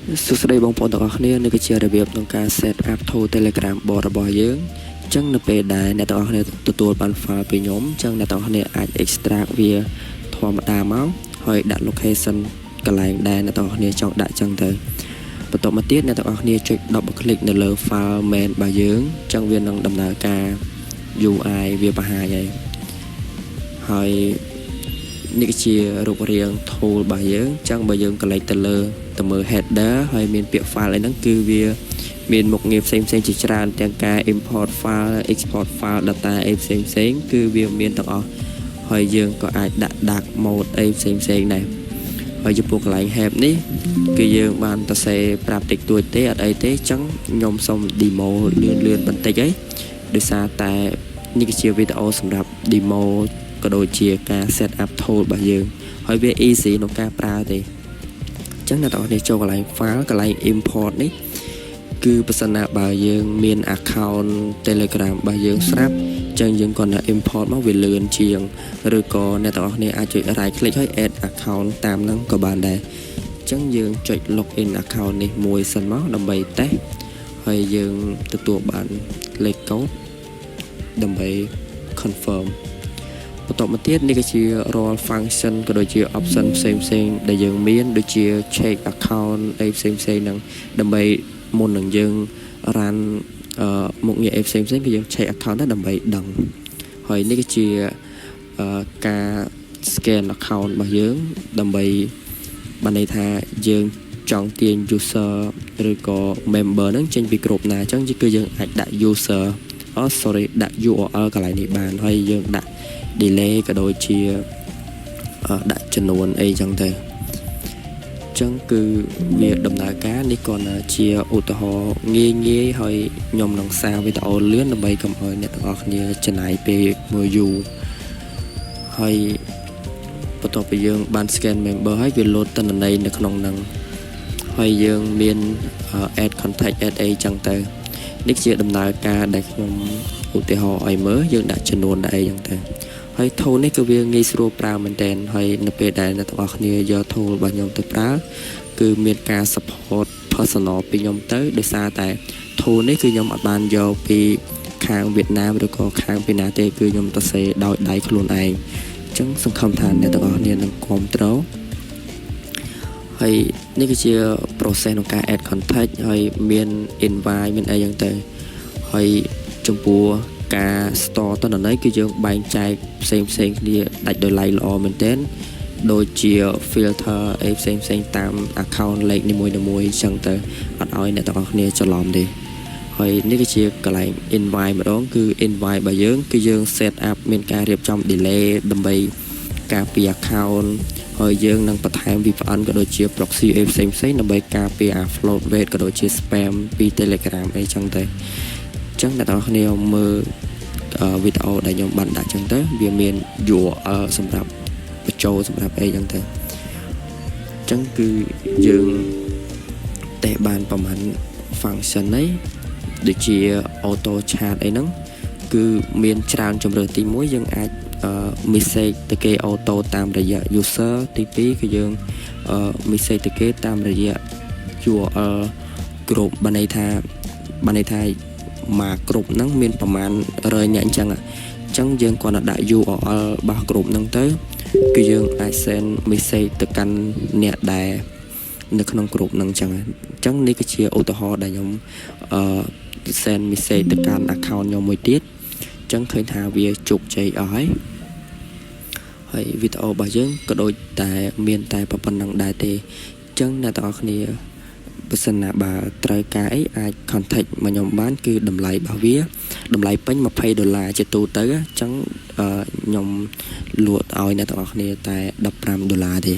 សួស្តីបងប្អូនទាំងអស់គ្នានេះគឺជារបៀបក្នុងការ set up tool Telegram bot របស់យើងអញ្ចឹងនៅពេលដែលអ្នកទាំងអស់គ្នាទទួលបាន file ពីខ្ញុំអញ្ចឹងអ្នកទាំងអស់គ្នាអាច extract វាធម្មតាមកហើយដាក់ location កន្លែងដែលអ្នកទាំងអស់គ្នាចង់ដាក់អញ្ចឹងទៅបន្ទាប់មកទៀតអ្នកទាំងអស់គ្នាចុច double click នៅលើ file main របស់យើងអញ្ចឹងវានឹងដំណើរការ UI វាបង្ហាញហើយនេះគឺជារូបរាង tool របស់យើងអញ្ចឹងបើយើងកន្លែងទៅលើទៅមើល header ហើយមានពាក្យ file អីហ្នឹងគឺវាមានមុខងារផ្សេងៗជាច្រើនទាំងការ import file export file data អីផ្សេងៗគឺវាមានទាំងអស់ហើយយើងក៏អាចដាក់ dark mode អីផ្សេងៗដែរហើយចំពោះកន្លែង help នេះគឺយើងបានទៅសេប្រាប់តិចតួចទេអត់អីទេអញ្ចឹងខ្ញុំសូម demo លឿនបន្តិចអីដោយសារតែនេះគឺជាវីដេអូសម្រាប់ demo ក៏ដូចជាការ set up tool របស់យើងហើយវា easy ក្នុងការប្រើទេអញ្ចឹងអ្នកទាំងអស់គ្នាចូលកន្លែង file កន្លែង import នេះគឺបើសិនណាបើយើងមាន account Telegram របស់យើងស្រាប់អញ្ចឹងយើងគ្រាន់តែ import មកវាលឿនជាងឬក៏អ្នកទាំងអស់គ្នាអាចចុច right click ហើយ add account តាមហ្នឹងក៏បានដែរអញ្ចឹងយើងចុច login account នេះមួយសិនមកដើម្បីតេស្តហើយយើងទទួលបានលេខកូដដើម្បី confirmបន្ទាប់មកទៀតនេះគឺជារាល់ function ក៏ដូចជា option ផ្សេងៗដែលយើងមានដូចជា check account អីផ្សេងៗហ្នឹងដើម្បីមុននឹងយើង run មុខងារអីផ្សេងៗគឺយើង check account ដែរដើម្បីដឹងហើយនេះគឺជាការ scan account របស់យើងដើម្បីបានន័យថាយើងចង់ទាញ user ឬក៏ member ហ្នឹងចេញពីក្រុមណាអញ្ចឹងគឺយើងអាចដាក់ user ដាក់ URL កន្លែងនេះបានហើយយើងដាក់ delay ក៏ដូចជាដាក់ចំនួនអីចឹងទៅអញ្ចឹងគឺវាដំណើរការនេះគ្រាន់តែជាឧទាហរណ៍ងាយហើយខ្ញុំនឹងសារវីដេអូលឿនដើម្បីកុំឲ្យអ្នកទាំងអស់គ្នាចំណាយពេលមើលយូរហើយបន្ទាប់ពីយើងបាន scan member ហើយវា load ទិន្នន័យនៅក្នុងហ្នឹងហើយយើងមាន add contact add អីចឹងទៅនេះជាដំណើរការដែលខ្ញុំឧទាហរណ៍ឲ្យមើលយើងដាក់ចំនួនដាក់អីចឹងទៅហើយ tool នេះគឺវាងាយស្រួលប្រើមែនទែនហើយនៅពេលដែលអ្នកទាំងអស់គ្នាយក tool របស់ខ្ញុំទៅប្រើគឺមានការ support personal ពីខ្ញុំទៅដោយសារតែ tool នេះគឺខ្ញុំអត់បានយកពីខាងវៀតណាមឬក៏ខាងពីណាទេគឺខ្ញុំទៅសេដោយដៃខ្លួនឯងអញ្ចឹងសង្ឃឹមថាអ្នកទាំងអស់គ្នានឹងគាំទ្រហើយនេះគឺជា process ក្នុងការ add contact ហើយមាន invite មានអីចឹងទៅហើយចំពោះការ store តន្ន័យគឺយើងបែងចែកផ្សេងគ្នាដាច់ដោយឡែកល្អមែនទែនដូចជា filter អីផ្សេងតាម account លេខនីមួយៗចឹងទៅអត់ឲ្យអ្នកទាំងអស់គ្នាច្រឡំទេហើយនេះគឺជាកន្លែង invite ម្ដងគឺ invite របស់យើងគឺយើង set up មានការរៀបចំ delay ដើម្បីការពារ account ហើយយើងនឹងបន្ថែម VPN ក៏ដូចជា proxy អីផ្សេងដើម្បីការពារ float rate ក៏ដូចជា spam ពី Telegram អីចឹងទៅអញ្ចឹងអ្នកទាំងអស់គ្នាមើលវីដេអូដែលខ្ញុំបានដាក់ចឹងទៅវាមាន URL សម្រាប់បញ្ចូលសម្រាប់អីចឹងទៅអញ្ចឹងគឺយើងតេស្តបានប្រហែល function នេះដូចជា auto chat អីហ្នឹងគឺមានច្រើនជម្រើសទី1យើងអាចmessage ទៅគេ auto តាមរយៈ user ទី2គឺយើង message ទៅគេតាមរយៈ URL group បានន័យថាមកក្រុមហ្នឹងមានប្រមាណ100នាក់អញ្ចឹងយើងគ្រាន់តែដាក់ URL របស់ក្រុមហ្នឹងទៅគឺយើងអាច send message ទៅកាន់អ្នកដែលនៅក្នុងក្រុមហ្នឹងអញ្ចឹងនេះគឺជាឧទាហរណ៍ដែលខ្ញុំ send message ទៅកាន់ account ខ្ញុំមួយទៀតអញ្ចឹងឃើញថាវាជោគជ័យអស់ហើយវីដេអូរបស់យើងក៏ដូចតែមានតែប៉ុណ្្នឹងដែរទេអញ្ចឹងអ្នកទាំងអស់គ្នាបើសិនណាបើត្រូវការអីអាច contact មកខ្ញុំបានគឺតម្លៃរបស់វាតម្លៃពេញ$20ជាទូទៅអញ្ចឹងខ្ញុំលក់ឲ្យអ្នកទាំងអស់គ្នាតែ$15ទេ